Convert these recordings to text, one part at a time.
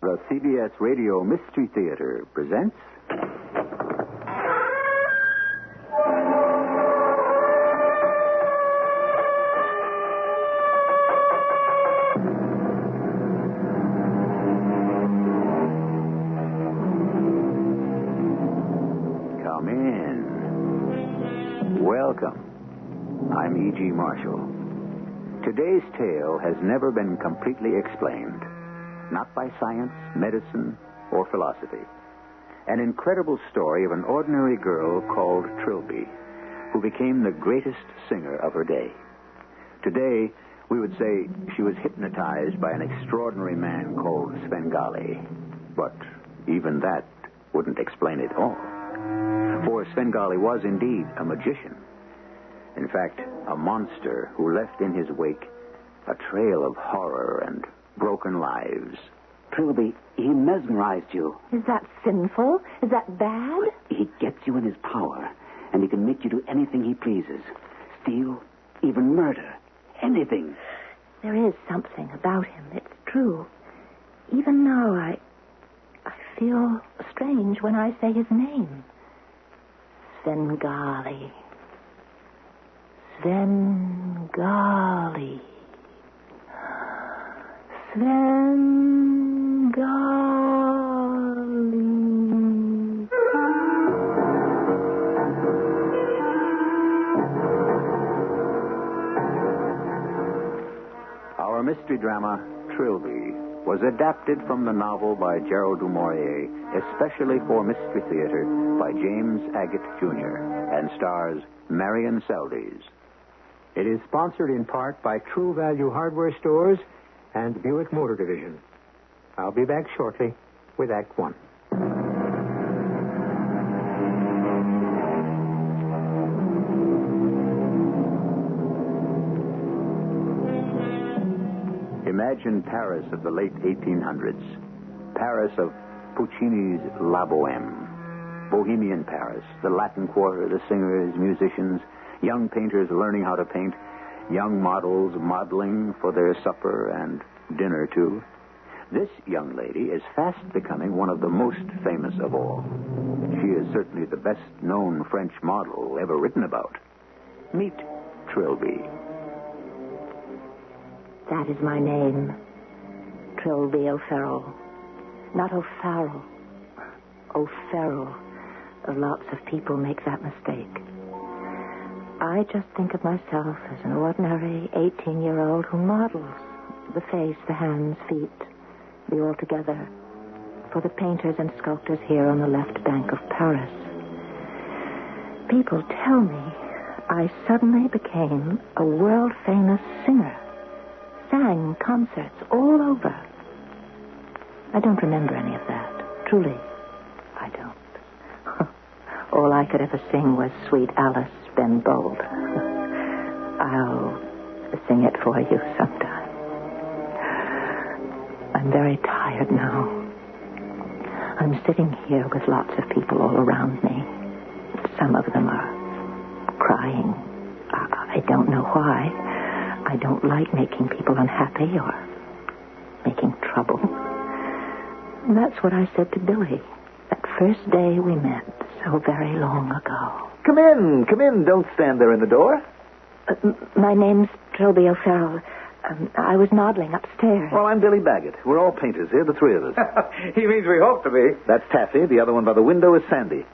The CBS Radio Mystery Theater presents... Come in. Welcome. I'm E.G. Marshall. Today's tale has never been completely explained. Not by science, medicine, or philosophy. An incredible story of an ordinary girl called Trilby, who became the greatest singer of her day. Today, we would say she was hypnotized by an extraordinary man called Svengali. But even that wouldn't explain it all. For Svengali was indeed a magician. In fact, a monster who left in his wake a trail of horror and broken lives. Trilby, he mesmerized you. Is that sinful? Is that bad? He gets you in his power, and he can make you do anything he pleases. Steal, even murder. Anything. There is something about him. It's true. Even now, I feel strange when I say his name. Svengali. Svengali. Svengali. Our mystery drama, Trilby, was adapted from the novel by Gerald du Maurier, especially for Mystery Theater by James Agate, Jr., and stars Marion Seldes. It is sponsored in part by True Value Hardware Stores and Buick Motor Division. I'll be back shortly with Act One. Imagine Paris of the late 1800s. Paris of Puccini's La Bohème. Bohemian Paris, the Latin Quarter, the singers, musicians, young painters learning how to paint, young models modeling for their supper and dinner, too. This young lady is fast becoming one of the most famous of all. She is certainly the best-known French model ever written about. Meet Trilby. That is my name. Trilby O'Farrell. Not O'Farrell. O'Farrell. Lots of people make that mistake. I just think of myself as an ordinary 18-year-old who models the face, the hands, feet, the altogether, for the painters and sculptors here on the left bank of Paris. People tell me I suddenly became a world-famous singer, sang concerts all over. I don't remember any of that. Truly, I don't. All I could ever sing was Sweet Alice, Ben Bold. I'll sing it for you sometime. I'm very tired now. I'm sitting here with lots of people all around me. Some of them are crying. I don't know why. I don't like making people unhappy or making trouble. That's what I said to Billy that first day we met so very long ago. Come in. Don't stand there in the door. My name's Trilby O'Farrell. I was modeling upstairs. Well, I'm Billy Baggett. We're all painters here, the three of us. He means we hope to be. That's Taffy. The other one by the window is Sandy.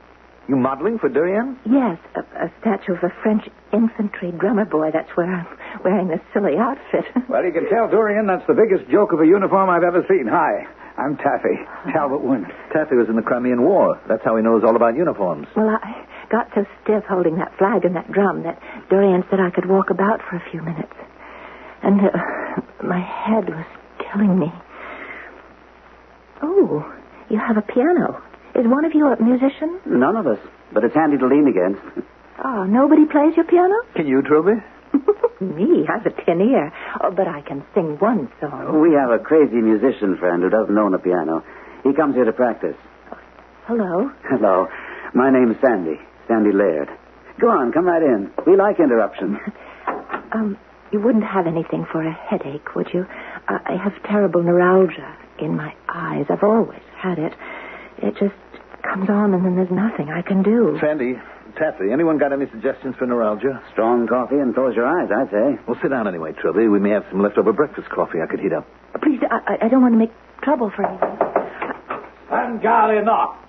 You modeling for Durian? Yes, a statue of a French infantry drummer boy. That's where I'm wearing this silly outfit. Well, you can tell, Durian, that's the biggest joke of a uniform I've ever seen. Hi, I'm Taffy, Talbot Wynn. Taffy was in the Crimean War. That's how he knows all about uniforms. Well, I got so stiff holding that flag and that drum that Durian said I could walk about for a few minutes. And my head was killing me. Oh, you have a piano. Is one of you a musician? None of us, but it's handy to lean against. Oh, nobody plays your piano? Can you, Trilby? Me? I've a tin ear. Oh, but I can sing one song. We have a crazy musician friend who doesn't own a piano. He comes here to practice. Hello. Hello. My name's Sandy. Sandy Laird. Go on, come right in. We like interruptions. You wouldn't have anything for a headache, would you? I have terrible neuralgia. in my eyes. I've always had it. It just comes on and then there's nothing I can do. Sandy, Taffy, anyone got any suggestions for neuralgia? Strong coffee and close your eyes, I'd say. Well, sit down anyway, Trilby. We may have some leftover breakfast coffee I could heat up. Please, I don't want to make trouble for you. Svengali knocked.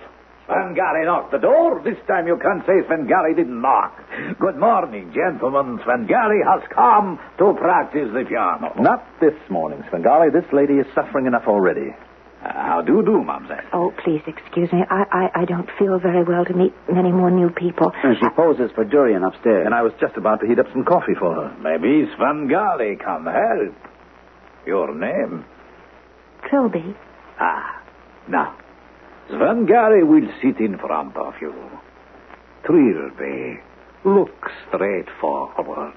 Svengali knocked the door. This time you can't say Svengali didn't knock. Good morning, gentlemen. Svengali has come to practice the piano. Not this morning, Svengali. This lady is suffering enough already. How do you do, mademoiselle? Oh, please excuse me. I don't feel very well to meet many more new people. She poses for Durian upstairs. And I was just about to heat up some coffee for her. Maybe Svengali can help. Your name? Trilby. Now, Svengali will sit in front of you. Trilby, look straight forward.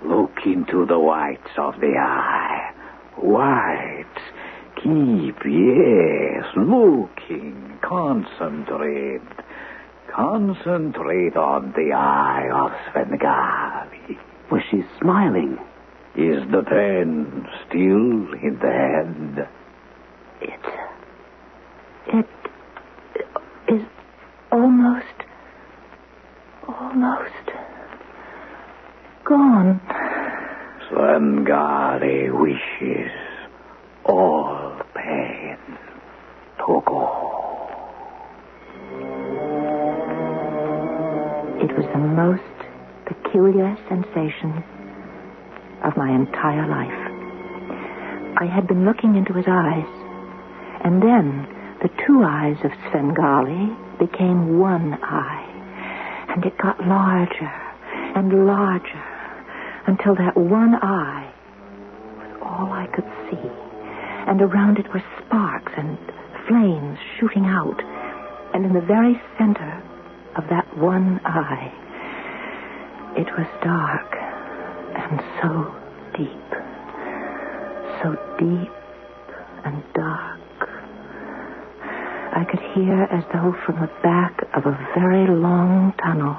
Look into the whites of the eye. Whites. Keep, yes, looking. Concentrate. Concentrate on the eye of Svengali. Well, she's smiling. Is the pen still in the hand? It is almost gone. Svengali wishes all pain to go. It was the most peculiar sensation of my entire life. I had been looking into his eyes, and then the two eyes of Svengali became one eye, and it got larger and larger until that one eye was all I could see, and around it were sparks and flames shooting out, and in the very center of that one eye, it was dark and so deep and dark. I could hear as though from the back of a very long tunnel.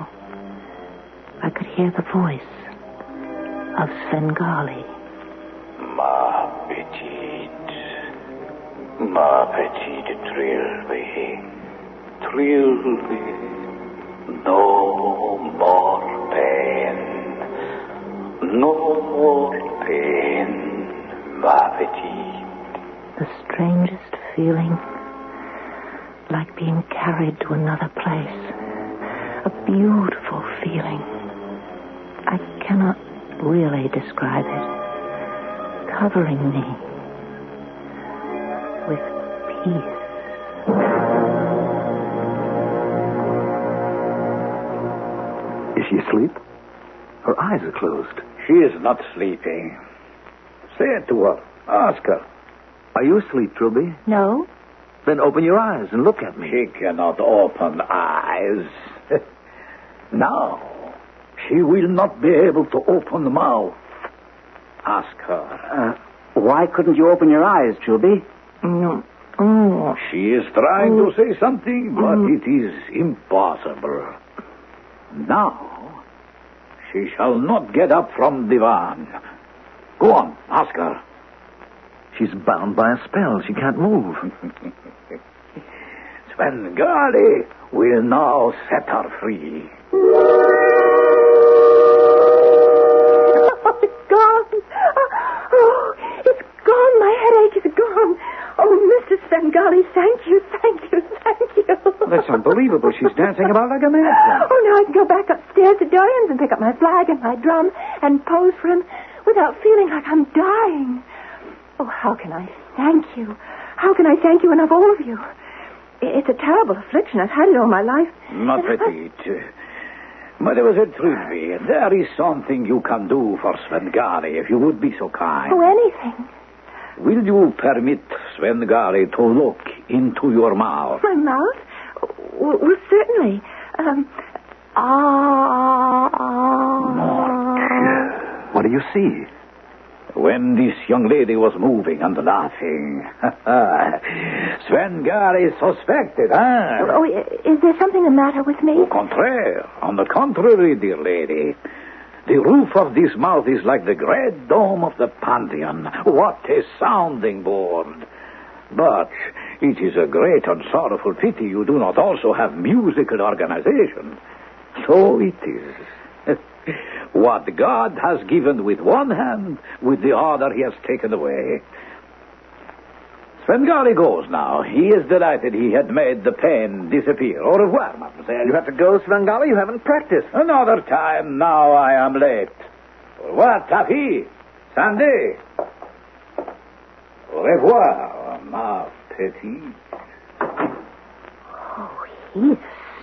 I could hear the voice of Svengali. Ma petite Trilby, no more pain, ma petite. The strangest feeling, like being carried to another place. A beautiful feeling. I cannot really describe it. Covering me with peace. Is she asleep? Her eyes are closed. She is not sleeping. Say it to her. Ask her. Are you asleep, Trilby? No? Then open your eyes and look at me. She cannot open eyes. Now, she will not be able to open the mouth. Ask her. Why couldn't you open your eyes, Trilby? No. Oh. She is trying to say something, but it is impossible. Now, she shall not get up from the divan. Go on, ask her. She's bound by a spell. She can't move. Svengali will now set her free. Oh, it's gone. Oh, it's gone. My headache is gone. Oh, Mr. Svengali, thank you. That's unbelievable. She's dancing about like a madman. Oh, now I can go back upstairs to Dorian's and pick up my flag and my drum and pose for him without feeling like I'm dying. Oh, how can I thank you? How can I thank you enough, all of you? It's a terrible affliction. I've had it all my life. Ma petite. Mademoiselle Trilby, there is something you can do for Svengali, if you would be so kind. Oh, anything. Will you permit Svengali to look into your mouth? My mouth? Well, certainly. What do you see? When this young lady was moving and laughing, Svengali suspected, huh? Oh, is there something the matter with me? On the contrary, dear lady. The roof of this mouth is like the great dome of the Pantheon. What a sounding board. But it is a great and sorrowful pity you do not also have musical organization. So it is. What God has given with one hand, with the other he has taken away. Svengali goes now. He is delighted he had made the pain disappear. Au revoir, mademoiselle. You have to go, Svengali. You haven't practiced. Another time. Now I am late. Au revoir, Taffy. Sandy. Au revoir, ma petite. Oh, he's a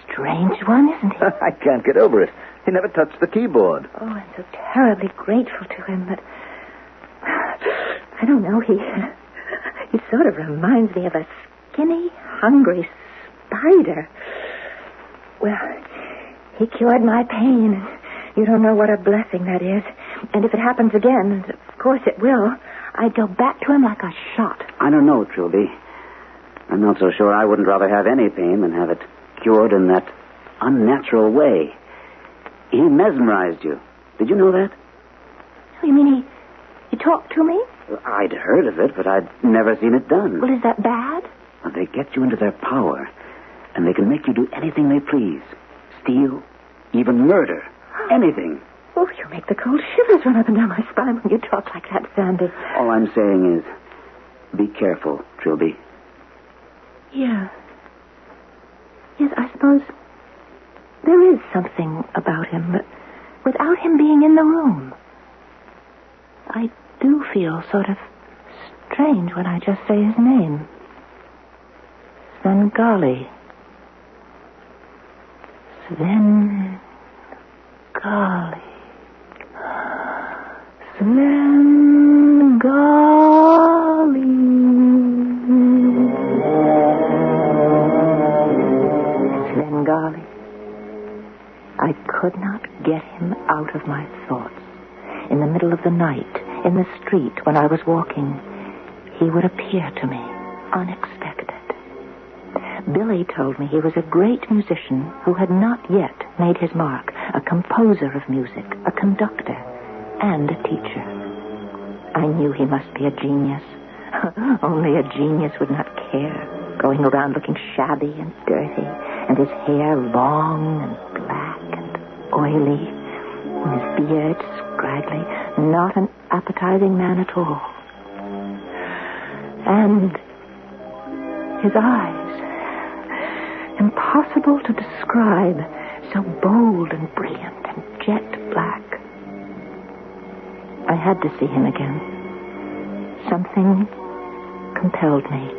strange one, isn't he? I can't get over it. He never touched the keyboard. Oh, I'm so terribly grateful to him, but I don't know, he sort of reminds me of a skinny, hungry spider. Well, he cured my pain. You don't know what a blessing that is. And if it happens again, and of course it will, I'd go back to him like a shot. I don't know, Trilby. I'm not so sure I wouldn't rather have any pain than have it cured in that unnatural way. He mesmerized you. Did you know that? You mean he talked to me? I'd heard of it, but I'd never seen it done. Well, is that bad? Well, they get you into their power, and they can make you do anything they please. Steal, even murder. Anything. Oh, you make the cold shivers run up and down my spine when you talk like that, Sandy. All I'm saying is, be careful, Trilby. Yeah. Yes, I suppose there is something about him, but without him being in the room, I do feel sort of strange when I just say his name. Svengali. Svengali. Svengali. I could not get him out of my thoughts. In the middle of the night, in the street, when I was walking, he would appear to me, unexpected. Billy told me he was a great musician who had not yet made his mark, a composer of music, a conductor, and a teacher. I knew he must be a genius. Only a genius would not care, going around looking shabby and dirty, and his hair long and black and oily, and his beard scraggly, not an appetizing man at all. And his eyes, impossible to describe, so bold and brilliant and jet black. I had to see him again. Something compelled me.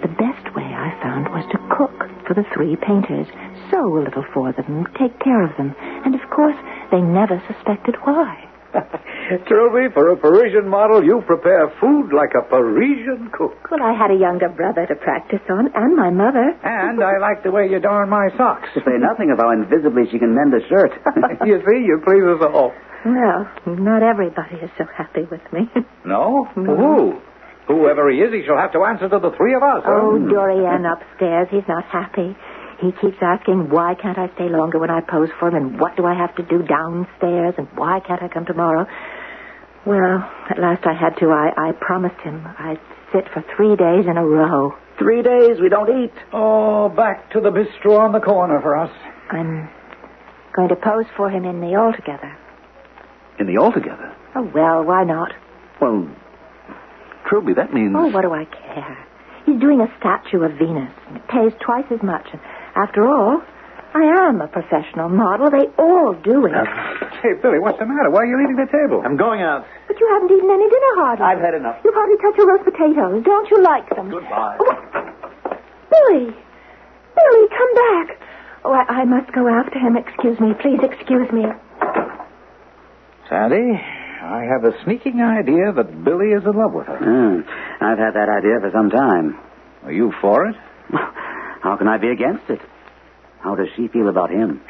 The best way I found was to cook for the three painters, sew a little for them, take care of them, and of course they never suspected why. Trilby, for a Parisian model, you prepare food like a Parisian cook. Well, I had a younger brother to practice on, and my mother. And I like the way you darn my socks. To say nothing of how invisibly she can mend a shirt. You see, you please us all. Well, not everybody is so happy with me. No? Who? Whoever he is, he shall have to answer to the three of us. Oh, Dorian upstairs, he's not happy. He keeps asking, why can't I stay longer when I pose for him, and what do I have to do downstairs, and why can't I come tomorrow? Well, at last I had to. I promised him I'd sit for 3 days in a row. 3 days we don't eat. Oh, back to the bistro on the corner for us. I'm going to pose for him in the Altogether. In the Altogether? Oh, well, why not? Well, Trilby, that means... Oh, what do I care? He's doing a statue of Venus, and it pays twice as much. And after all, I am a professional model. They all do it. Hey, Billy, what's the matter? Why are you leaving the table? I'm going out. But you haven't eaten any dinner, hardly. I've had enough. You've hardly touched your roast potatoes. Don't you like them? Goodbye. Oh, Billy! Billy, come back. Oh, I must go after him. Excuse me. Please excuse me. Sandy, I have a sneaking idea that Billy is in love with her. I've had that idea for some time. Are you for it? How can I be against it? How does she feel about him?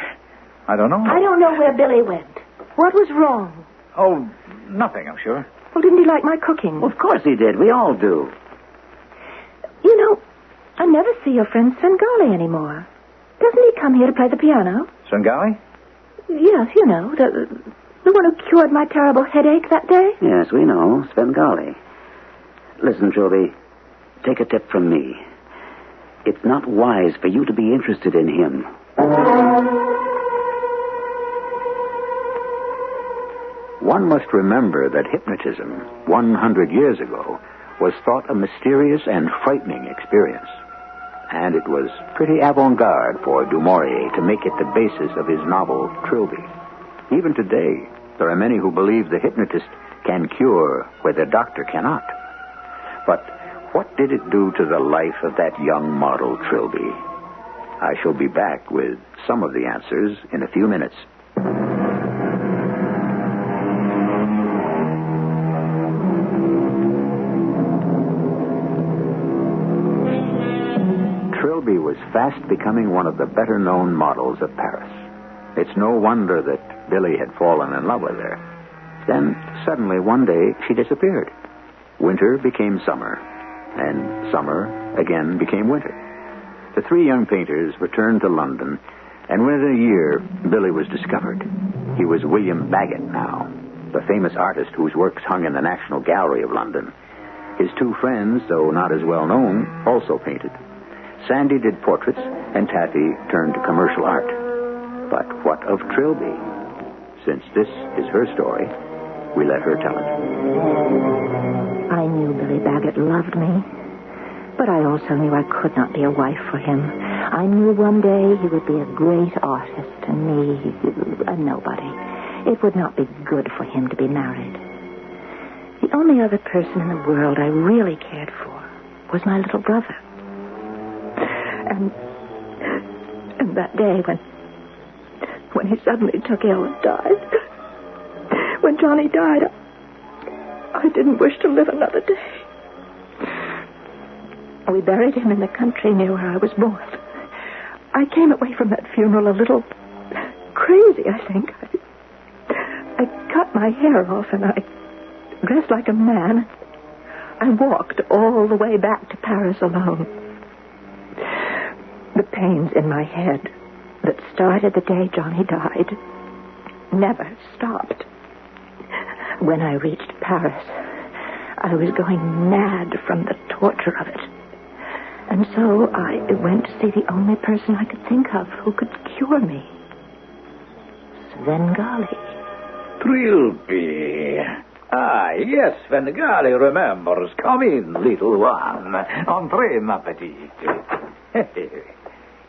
I don't know. I don't know where Billy went. What was wrong? Oh, nothing, I'm sure. Well, didn't he like my cooking? Well, of course he did. We all do. You know, I never see your friend Svengali anymore. Doesn't he come here to play the piano? Svengali? Yes, you know, the one who cured my terrible headache that day. Yes, we know. Svengali. Listen, Trilby. take a tip from me. It's not wise for you to be interested in him. One must remember that hypnotism, 100 years ago, was thought a mysterious and frightening experience. And it was pretty avant-garde for Du Maurier to make it the basis of his novel, Trilby. Even today, there are many who believe the hypnotist can cure where the doctor cannot. But what did it do to the life of that young model, Trilby? I shall be back with some of the answers in a few minutes. Trilby was fast becoming one of the better-known models of Paris. It's no wonder that Billy had fallen in love with her. Then, suddenly, one day, she disappeared. Winter became summer, and summer again became winter. The three young painters returned to London, and within a year, Billy was discovered. He was William Bagot now, the famous artist whose works hung in the National Gallery of London. His two friends, though not as well known, also painted. Sandy did portraits, and Taffy turned to commercial art. But what of Trilby? Since this is her story, we let her tell it. I knew Billy Bagot loved me, but I also knew I could not be a wife for him. I knew one day he would be a great artist and me, a nobody. It would not be good for him to be married. The only other person in the world I really cared for was my little brother. And that day when he suddenly took ill and died, when Johnny died, I didn't wish to live another day. We buried him in the country near where I was born. I came away from that funeral a little crazy, I think. I cut my hair off and I dressed like a man. I walked all the way back to Paris alone. The pains in my head that started the day Johnny died never stopped. When I reached Paris, I was going mad from the torture of it. And so I went to see the only person I could think of who could cure me. Svengali. Trilby. Ah, yes, Svengali remembers. Come in, little one. Entrez, ma petite.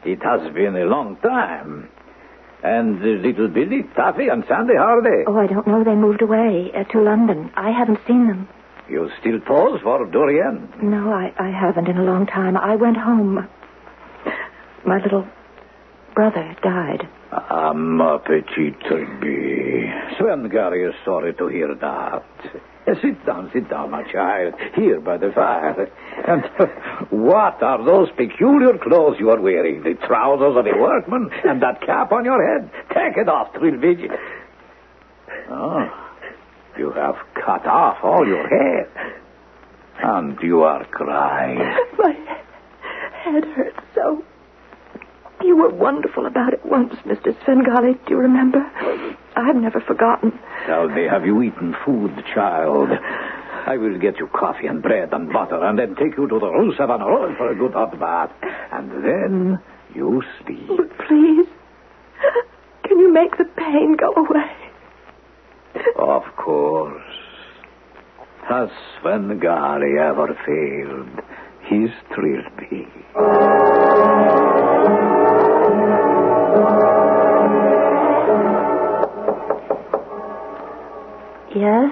It has been a long time. And little Billy, Taffy, and Sandy, how are they? Oh, I don't know. They moved away to London. I haven't seen them. You still pose for Dorian? No, I haven't in a long time. I went home. My little brother died. Ah, ma petite Trilby. Svengali is sorry to hear that. Sit down, my child, here by the fire. And what are those peculiar clothes you are wearing? The trousers of a workman and that cap on your head? Take it off, Trilby. Oh, you have cut off all your hair. And you are crying. My head hurts so. You were wonderful about it once, Mr. Svengali. Do you remember? I've never forgotten. Tell me, have you eaten food, child? I will get you coffee and bread and butter and then take you to the Rue Savanarola for a good hot bath. And then you sleep. But please, can you make the pain go away? Of course. Has Svengali ever failed his Trilby? Yes?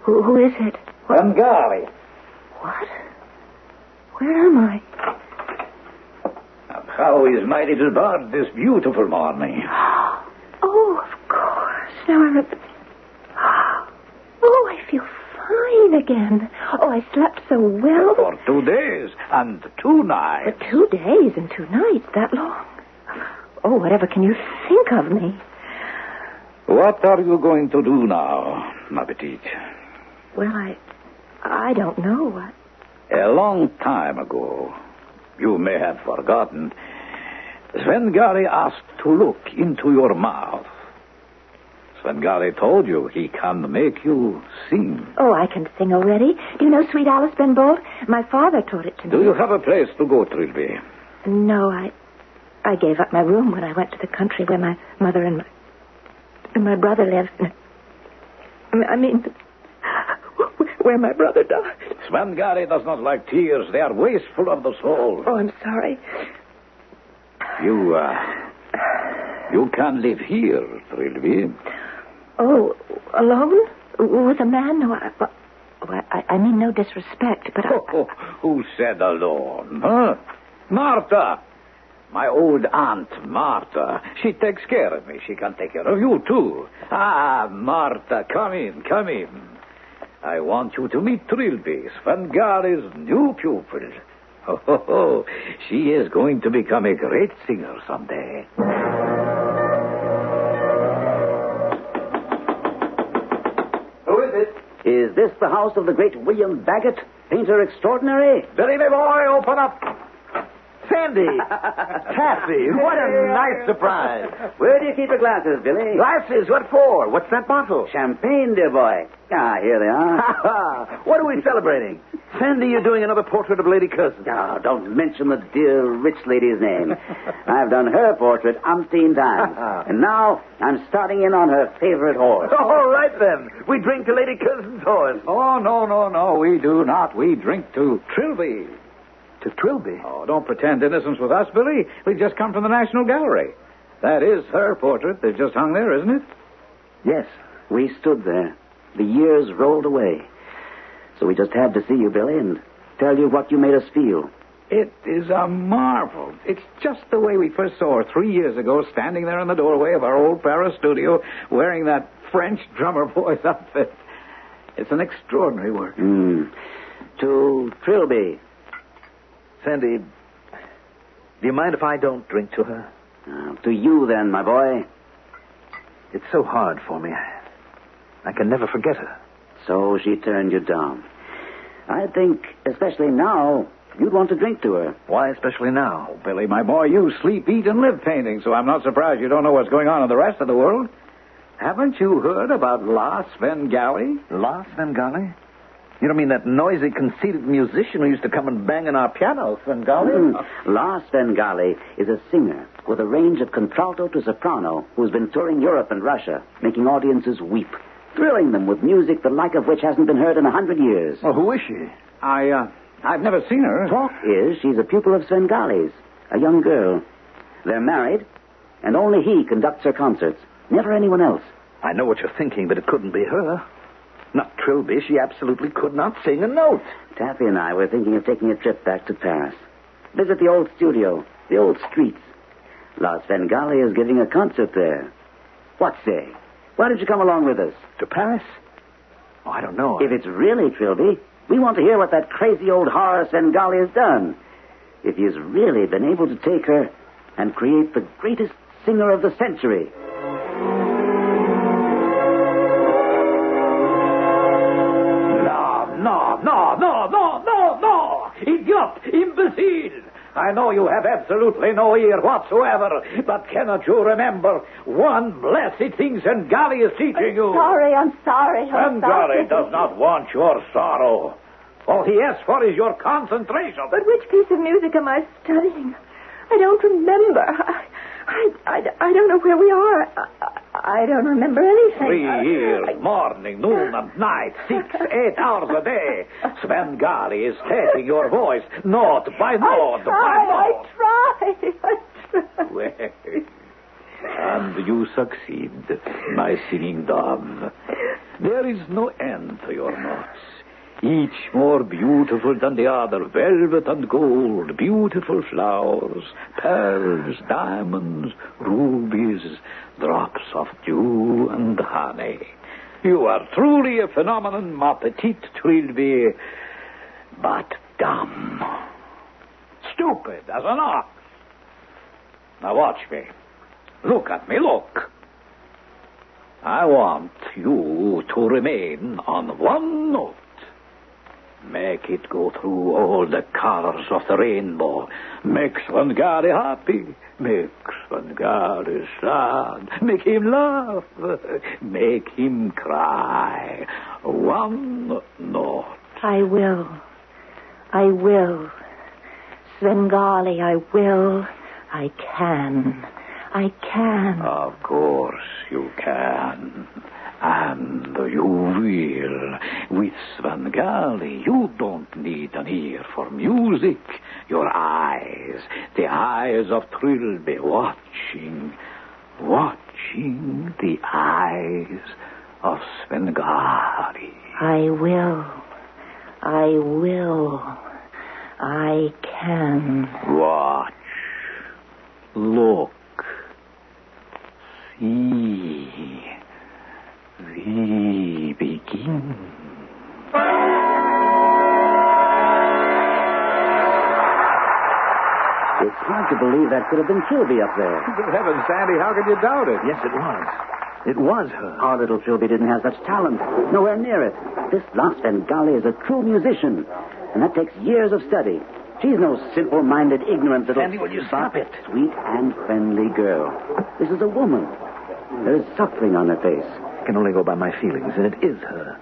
Who is it? Svengali. What? Where am I? How is my little bird this beautiful morning? Oh, of course. Now I remember. Oh, I feel fine again. Oh, I slept so well. For 2 days and 2 nights. For 2 days and 2 nights, that long? Oh, whatever can you think of me? What are you going to do now, ma petite? Well, I don't know what. A long time ago, you may have forgotten, Svengali asked to look into your mouth. Svengali told you he can make you sing. Oh, I can sing already. Do you know Sweet Alice Ben Bolt? My father taught it to me. Do you have a place to go, Trilby? No, I gave up my room when I went to the country where my mother and my brother lived. I mean, where my brother died. Svengali does not like tears. They are wasteful of the soul. Oh, I'm sorry. You can live here, Trilby. Oh, alone? With a man? No, I mean no disrespect, but Who said alone? Huh? Martha. My old aunt, Martha. She takes care of me. She can take care of you, too. Ah, Martha, come in. I want you to meet Trilby, Svengali's new pupil. Oh, she is going to become a great singer someday. Who is it? Is this the house of the great William Bagot, painter extraordinary? Billy, my boy, open up. Sandy! Taffy! What a nice surprise! Where do you keep your glasses, Billy? Glasses? What for? What's that bottle? Champagne, dear boy. Ah, here they are. What are we celebrating? Sandy, you're doing another portrait of Lady Cousin. Oh, don't mention the dear rich lady's name. I've done her portrait umpteen times. And now I'm starting in on her favorite horse. All right, then. We drink to Lady Cousin's horse. Oh, no, we do not. We drink to Trilby. To Trilby? Oh, don't pretend innocence with us, Billy. We've just come from the National Gallery. That is her portrait that just hung there, isn't it? Yes, we stood there. The years rolled away. So we just had to see you, Billy, and tell you what you made us feel. It is a marvel. It's just the way we first saw her 3 years ago, standing there in the doorway of our old Paris studio, wearing that French drummer boy's outfit. It's an extraordinary work. To Trilby. Sandy, do you mind if I don't drink to her? To you, then, my boy. It's so hard for me. I can never forget her. So she turned you down. I think, especially now, you'd want to drink to her. Why especially now? Oh, Billy, my boy, you sleep, eat, and live painting, so I'm not surprised you don't know what's going on in the rest of the world. Haven't you heard about La Svengali? La Svengali? You don't mean that noisy, conceited musician who used to come and bang on our piano, Svengali? La Svengali is a singer with a range of contralto to soprano who's been touring Europe and Russia, making audiences weep, thrilling them with music the like of which hasn't been heard in 100 years. Well, who is she? I've never seen her. Talk is she's a pupil of Svengali's, a young girl. They're married, and only he conducts her concerts, never anyone else. I know what you're thinking, but it couldn't be her. Not Trilby. She absolutely could not sing a note. Taffy and I were thinking of taking a trip back to Paris. Visit the old studio, the old streets. La Svengali is giving a concert there. What say? Why don't you come along with us? To Paris? Oh, I don't know. If it's really Trilby, we want to hear what that crazy old horror Svengali has done. If he's really been able to take her and create the greatest singer of the century. No! Idiot! Imbecile! I know you have absolutely no ear whatsoever, but cannot you remember one blessed thing Svengali is teaching you? I'm sorry. Svengali does not want your sorrow. All he asks for is your concentration. But which piece of music am I studying? I don't remember. I don't know where we are. I don't remember anything. 3 years, morning, noon, and night, 6, 8 hours a day. Svengali is taking your voice, note by note by note. I try. Well, and you succeed, my singing dove. There is no end to your notes. Each more beautiful than the other, velvet and gold, beautiful flowers, pearls, diamonds, rubies, drops of dew and honey. You are truly a phenomenon, ma petite Trilby, but dumb. Stupid as an ox. Now watch me. Look at me, look. I want you to remain on one note. Make it go through all the colors of the rainbow. Make Svengali happy. Make Svengali sad. Make him laugh. Make him cry. One note. I will. I will. Svengali, I will. I can. I can. Of course you can. And you will. With Svengali, you don't need an ear for music. Your eyes, the eyes of Trilby, watching the eyes of Svengali. I will. I will. I can. Watch. Look. See. We begin. It's hard to believe that could have been Trilby up there. Good heavens, Sandy, how could you doubt it? Yes, it was. It was her. Our little Trilby didn't have such talent. Nowhere near it. This Las Svengali is a true musician, and that takes years of study. She's no simple-minded, ignorant little... Sandy, will you stop it? Sweet and friendly girl. This is a woman. There is suffering on her face. I can only go by my feelings, and it is her.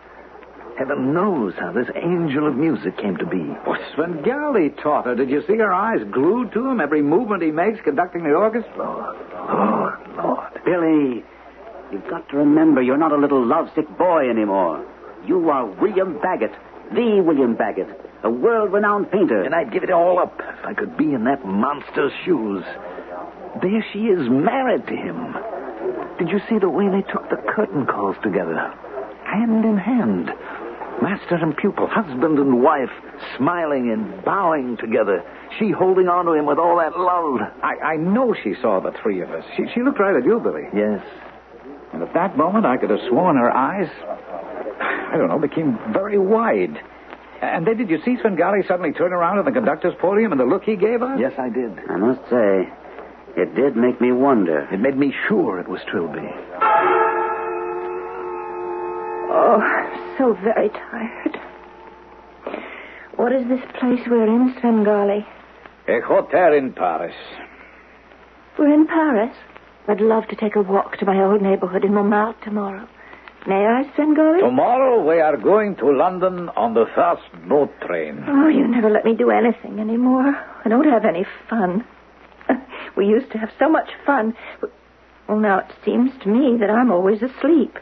Heaven knows how this angel of music came to be. Oh, Svengali taught her. Did you see her eyes glued to him? Every movement he makes conducting the orchestra? Lord. Billy, you've got to remember you're not a little lovesick boy anymore. You are William Baggett, the William Baggett, a world-renowned painter. And I'd give it all up if I could be in that monster's shoes. There she is, married to him. Did you see the way they took the curtain calls together? Hand in hand. Master and pupil, husband and wife, smiling and bowing together. She holding on to him with all that love. I know she saw the three of us. She looked right at you, Billy. Yes. And at that moment, I could have sworn her eyes, I don't know, became very wide. And then did you see Svengali suddenly turn around at the conductor's podium and the look he gave us? Yes, I did. I must say, it did make me wonder. It made me sure it was Trilby. Oh, I'm so very tired. What is this place we're in, Svengali? A hotel in Paris. We're in Paris. I'd love to take a walk to my old neighborhood in Montmartre tomorrow. May I, Svengali? Tomorrow we are going to London on the first boat train. Oh, you never let me do anything anymore. I don't have any fun. We used to have so much fun. Well, now it seems to me that I'm always asleep.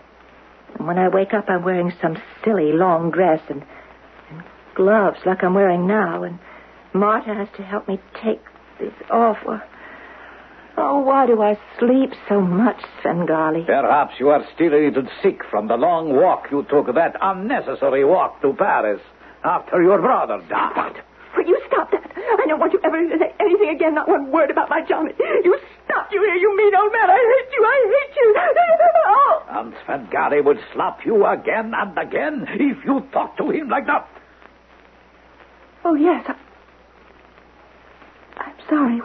And when I wake up, I'm wearing some silly long dress and gloves like I'm wearing now. And Marta has to help me take this off. Oh, why do I sleep so much, Svengali? Perhaps you are still a little sick from the long walk you took, that unnecessary walk to Paris after your brother died. Stop that. Will you stop that? I don't want you ever to say anything again, not one word about my Johnny. You stop, you hear, you mean old man. I hate you, I hate you. Oh. And Svengali would slap you again and again if you talk to him like that. Oh, yes. I'm sorry.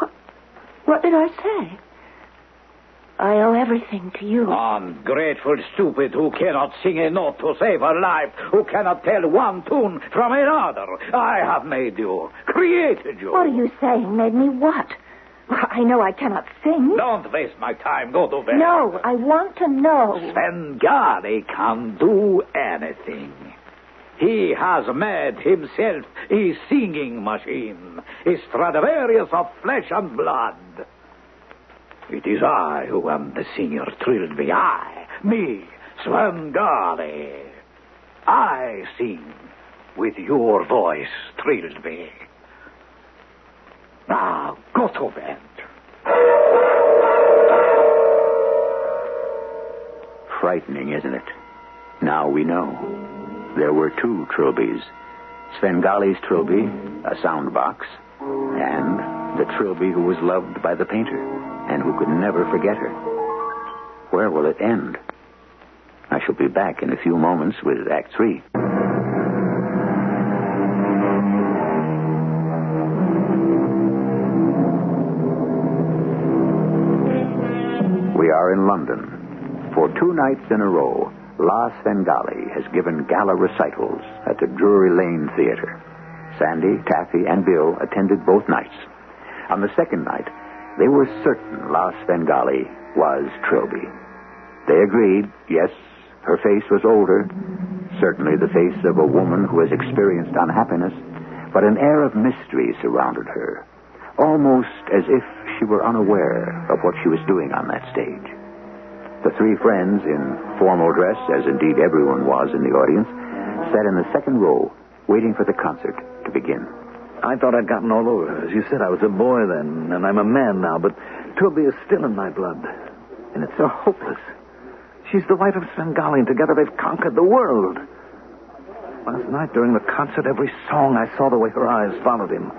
What did I say? I owe everything to you. Ungrateful stupid who cannot sing a note to save her life, who cannot tell one tune from another. I have made you, created you. What are you saying? Made me what? I know I cannot sing. Don't waste my time. Go to bed. No, I want to know. Svengali can do anything. He has made himself a singing machine, a Stradivarius of flesh and blood. It is I who am the singer, Trilby. Me, Svengali. I sing with your voice, Trilby. Now, go to bed. Frightening, isn't it? Now we know. There were two Trilbys. Svengali's Trilby, a sound box, and the Trilby who was loved by the painter and who could never forget her. Where will it end? I shall be back in a few moments with Act 3. We are in London. For 2 nights in a row, La Svengali has given gala recitals at the Drury Lane Theater. Sandy, Taffy, and Bill attended both nights. On the second night, they were certain La Svengali was Trilby. They agreed, yes, her face was older, certainly the face of a woman who has experienced unhappiness, but an air of mystery surrounded her, almost as if she were unaware of what she was doing on that stage. The three friends, in formal dress, as indeed everyone was in the audience, sat in the second row, waiting for the concert to begin. I thought I'd gotten all over her. As you said, I was a boy then, and I'm a man now, but Trilby is still in my blood. And it's so hopeless. She's the wife of Svengali, and together they've conquered the world. Last night during the concert, every song I saw the way her eyes followed him.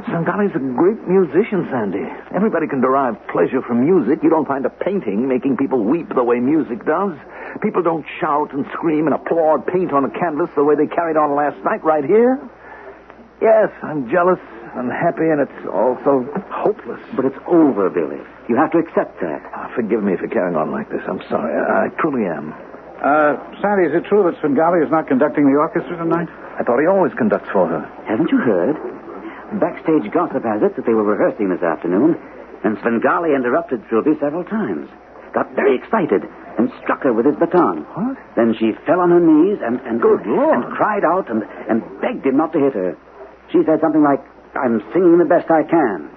Svengali's a great musician, Sandy. Everybody can derive pleasure from music. You don't find a painting making people weep the way music does. People don't shout and scream and applaud paint on a canvas the way they carried on last night right here. Yes, I'm jealous, unhappy, and it's also hopeless. But it's over, Billy. You have to accept that. Forgive me for carrying on like this. I'm sorry. I truly am. Sandy, is it true that Svengali is not conducting the orchestra tonight? I thought he always conducts for her. Haven't you heard? Backstage gossip has it that they were rehearsing this afternoon, and Svengali interrupted Trilby several times. Got very excited and struck her with his baton. What? Then she fell on her knees and Good Lord. and cried out and begged him not to hit her. She said something like, "I'm singing the best I can."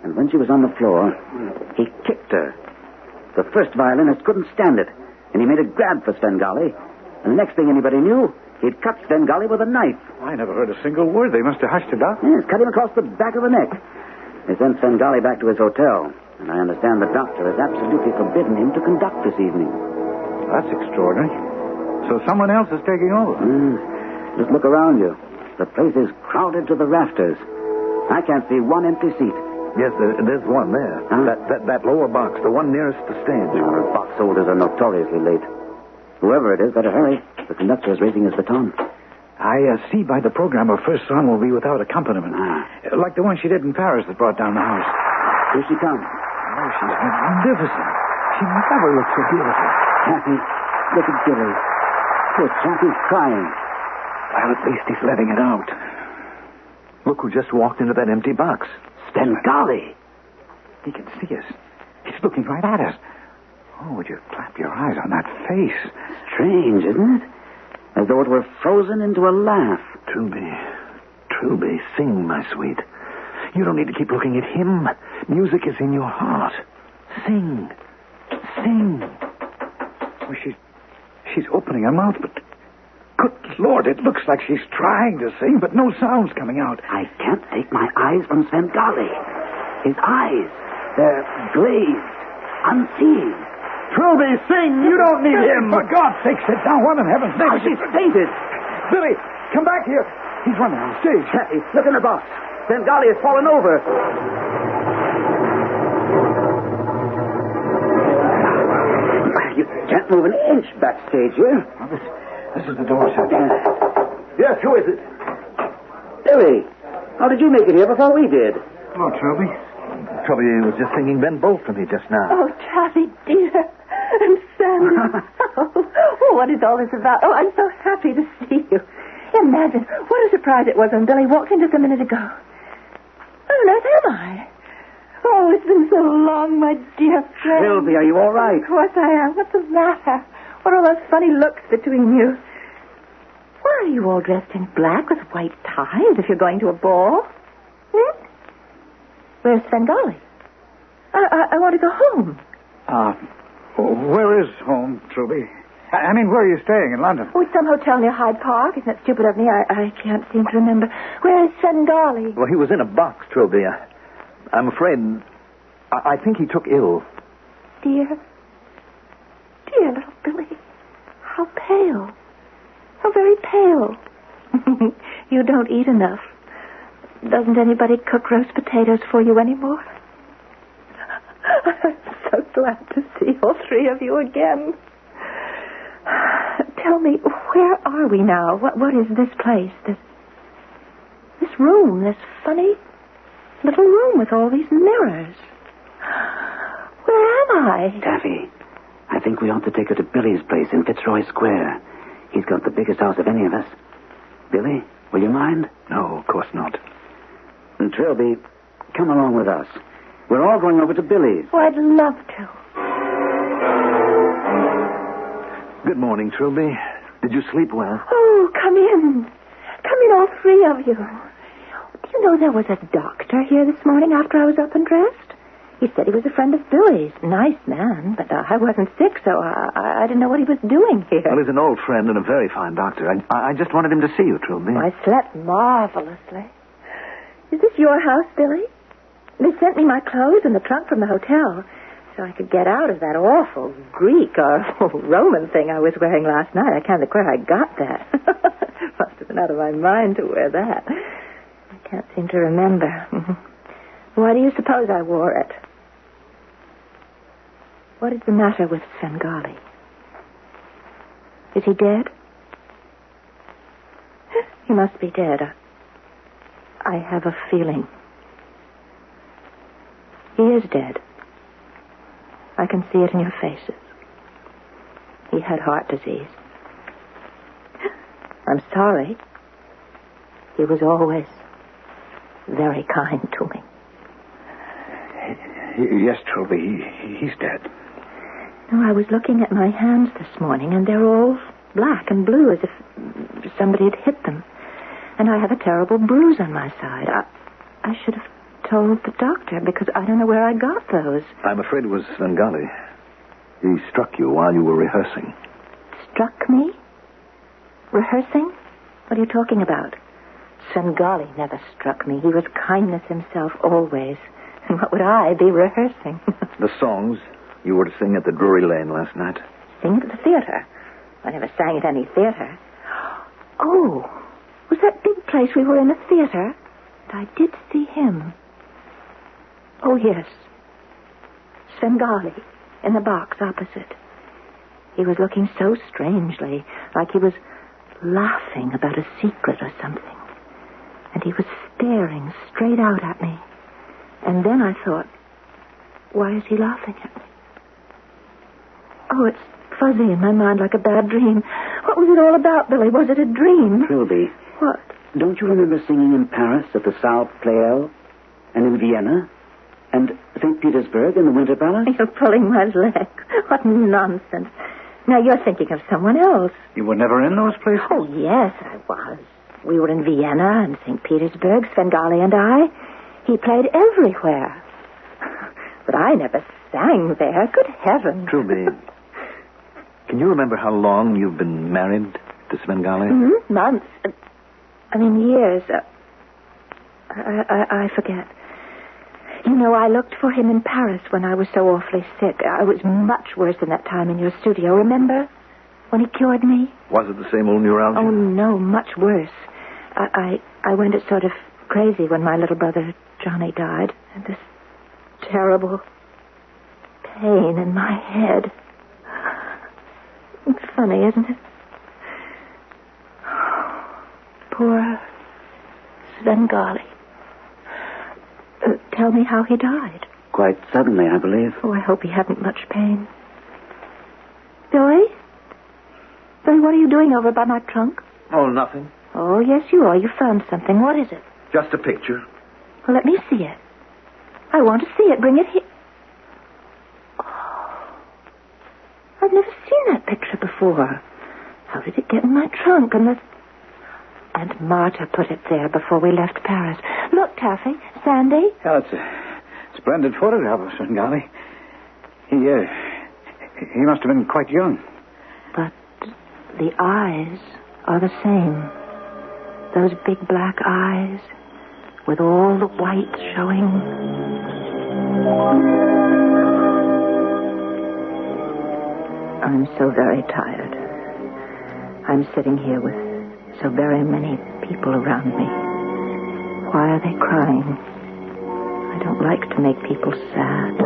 And when she was on the floor, he kicked her. The first violinist couldn't stand it, and he made a grab for Svengali. And the next thing anybody knew, he'd cut Svengali with a knife. I never heard a single word. They must have hushed it up. Yes, cut him across the back of the neck. They sent Svengali back to his hotel, and I understand the doctor has absolutely forbidden him to conduct this evening. That's extraordinary. So someone else is taking over. Just look around you. The place is crowded to the rafters. I can't see one empty seat. Yes, there's one there. Huh? That lower box, the one nearest the stage. Well, box holders are notoriously late. Whoever it is, better hurry. The conductor is raising his baton. I see by the program her first song will be without accompaniment. Like the one she did in Paris that brought down the house. Here she comes. Oh, she's magnificent. She never looked so beautiful. Taffy, look at Billy. Poor chap, he's crying. Well, at least he's letting it out. Look who just walked into that empty box. Svengali! He can see us. He's looking right at us. Oh, would you clap your eyes on that face? Strange, isn't it? As though it were frozen into a laugh. Trilby, sing, my sweet. You don't need to keep looking at him. Music is in your heart. Sing. Oh, she's opening her mouth, but good Lord, it looks like she's trying to sing, but no sound's coming out. I can't take my eyes from Svengali. His eyes, they're glazed, unseeing. Trilby, sing! You don't need him! For God's sake, sit down. What in heaven's name? Oh, she's fainted. Billy, come back here. He's running on stage. Taffy, look in the box. Svengali has fallen over. You can't move an inch backstage here. Oh, this is the door, sir. Yes, who is it? Billy, how did you make it here before we did? Hello, Trilby. Trilby was just singing Ben Bolt for me just now. Oh, Taffy, dear. And Sandy. Oh, what is all this about? Oh, I'm so happy to see you. Imagine what a surprise it was when Billy walked in just a minute ago. Where on earth am I? Oh, it's been so long, my dear friend. Trilby, are you all right? Of course I am. What's the matter? What are those funny looks between you? Why are you all dressed in black with white ties if you're going to a ball? Where's Svengali? I want to go home. Where is home, Trilby? I mean, where are you staying in London? Oh, it's some hotel near Hyde Park. Isn't that stupid of me? I can't seem to remember. Where is Svengali? Well, he was in a box, Trilby. I'm afraid... I think he took ill. Dear little Billy. How pale. How very pale. You don't eat enough. Doesn't anybody cook roast potatoes for you anymore? I'm so glad to see all three of you again. Tell me, where are we now? What is this place? This room, this funny little room with all these mirrors. Where am I? Taffy, I I think we ought to take her to Billy's place in Fitzroy Square. He's got the biggest house of any of us. Billy, will you mind? No, of course not. And Trilby, come along with us. We're all going over to Billy's. Oh, I'd love to. Good morning, Trilby. Did you sleep well? Oh, come in. Come in, all three of you. Do you know there was a doctor here this morning after I was up and dressed? He said he was a friend of Billy's. Nice man, but I wasn't sick, so I didn't know what he was doing here. Well, he's an old friend and a very fine doctor. I just wanted him to see you, Trilby. I slept marvelously. Is this your house, Billy? They sent me my clothes and the trunk from the hotel so I could get out of that awful Greek or Roman thing I was wearing last night. I can't think where I got that. Must have been out of my mind to wear that. I can't seem to remember. Why do you suppose I wore it? What is the matter with Svengali? Is he dead? He must be dead. I have a feeling. He is dead. I can see it in your faces. He had heart disease. I'm sorry. He was always very kind to me. Yes, Trilby, he's dead. No, I was looking at my hands this morning, and they're all black and blue, as if somebody had hit them. And I have a terrible bruise on my side. I should have told the doctor, because I don't know where I got those. I'm afraid it was Svengali. He struck you while you were rehearsing. Struck me? Rehearsing? What are you talking about? Svengali never struck me. He was kindness himself, always. And what would I be rehearsing? The songs you were to sing at the Drury Lane last night. Sing at the theater? I never sang at any theater. Oh, was that big place we were in a theater? I did see him. Oh, yes. Svengali, in the box opposite. He was looking so strangely, like he was laughing about a secret or something. And he was staring straight out at me. And then I thought, why is he laughing at me? Oh, it's fuzzy in my mind like a bad dream. What was it all about, Billy? Was it a dream? Trilby. What? Don't you remember singing in Paris at the South Pleyel? And in Vienna? And St. Petersburg in the Winter Palace? You're pulling my leg. What nonsense. Now you're thinking of someone else. You were never in those places? Oh, yes, I was. We were in Vienna and St. Petersburg, Svengali and I. He played everywhere. But I never sang there. Good heavens. Trilby, can you remember how long you've been married to Svengali? Mm-hmm. Months. Years. I forget. You know, I looked for him in Paris when I was so awfully sick. I was much worse than that time in your studio, remember? When he cured me? Was it the same old neuralgia? Oh, no, much worse. I went sort of crazy when my little brother Johnny died. And this terrible pain in my head. It's funny, isn't it? Poor Svengali. Tell me how he died. Quite suddenly, I believe. Oh, I hope he hadn't much pain. Billy? Billy, what are you doing over by my trunk? Oh, nothing. Oh, yes, you are. You found something. What is it? Just a picture. Well, let me see it. I want to see it. Bring it here. Oh, I've never seen that picture before. How did it get in my trunk? Aunt Marta put it there before we left Paris. Look, Taffy, Sandy. Yeah, it's a splendid photograph of Svengali. He must have been quite young. But the eyes are the same. Those big black eyes with all the white showing. I'm so very tired. I'm sitting here with so very many people around me. Why are they crying? I don't like to make people sad.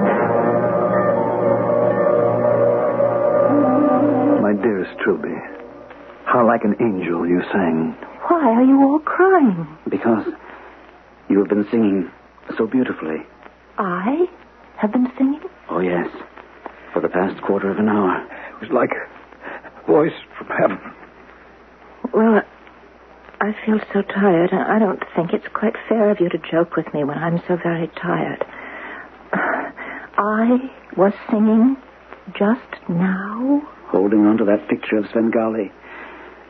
My dearest Trilby, how like an angel you sang. Why are you all crying? Because you have been singing so beautifully. I have been singing? Oh, yes. for the past quarter of an hour. It was like a voice from heaven. Well, I feel so tired. I don't think it's quite fair of you to joke with me when I'm so very tired. I was singing just now. Holding on to that picture of Svengali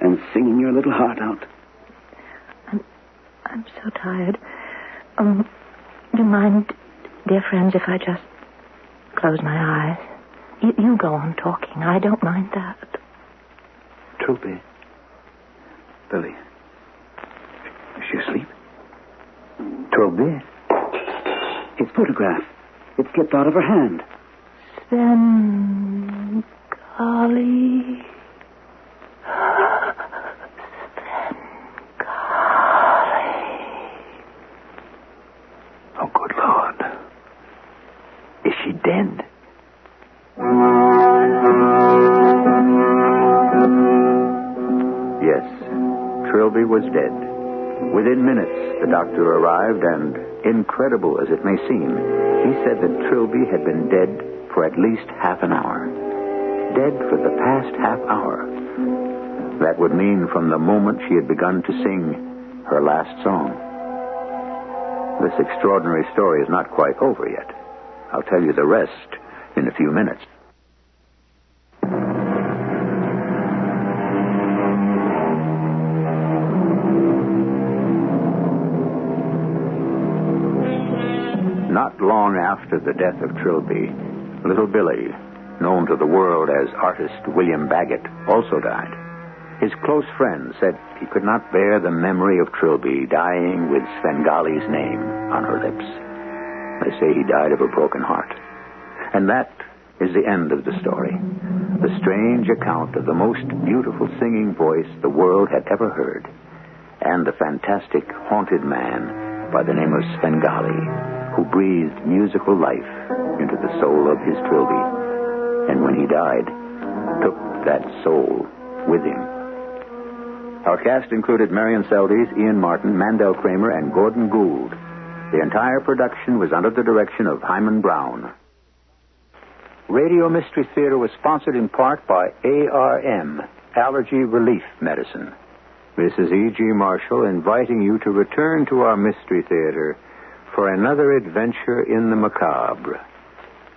and singing your little heart out. I'm so tired. Do you mind, dear friends, if I just close my eyes? You go on talking. I don't mind that. Trilby. Billy. Is she asleep? Trilby. His photograph. It slipped out of her hand. Svengali. Oh, good Lord. Is she dead? Yes, Trilby was dead. Within minutes, the doctor arrived, and, incredible as it may seem, he said that Trilby had been dead for at least half an hour. Dead for the past half hour. That would mean from the moment she had begun to sing her last song. This extraordinary story is not quite over yet. I'll tell you the rest in a few minutes. Not long after the death of Trilby, little Billy, known to the world as artist William Baggett, also died. His close friends said he could not bear the memory of Trilby dying with Svengali's name on her lips. They say he died of a broken heart. And that is the end of the story. The strange account of the most beautiful singing voice the world had ever heard. And the fantastic haunted man by the name of Svengali, who breathed musical life into the soul of his Trilby. And when he died, took that soul with him. Our cast included Marion Seldes, Ian Martin, Mandel Kramer, and Gordon Gould. The entire production was under the direction of Hyman Brown. Radio Mystery Theater was sponsored in part by ARM, Allergy Relief Medicine. This is E.G. Marshall inviting you to return to our Mystery Theater for another adventure in the macabre.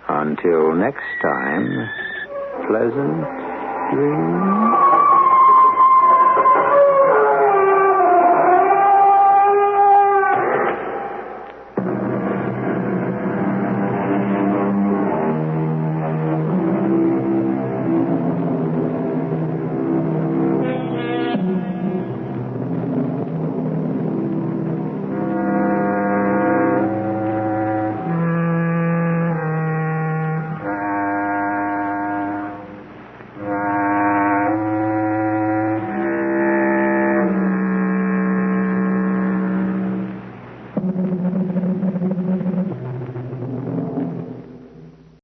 Until next time, pleasant dreams.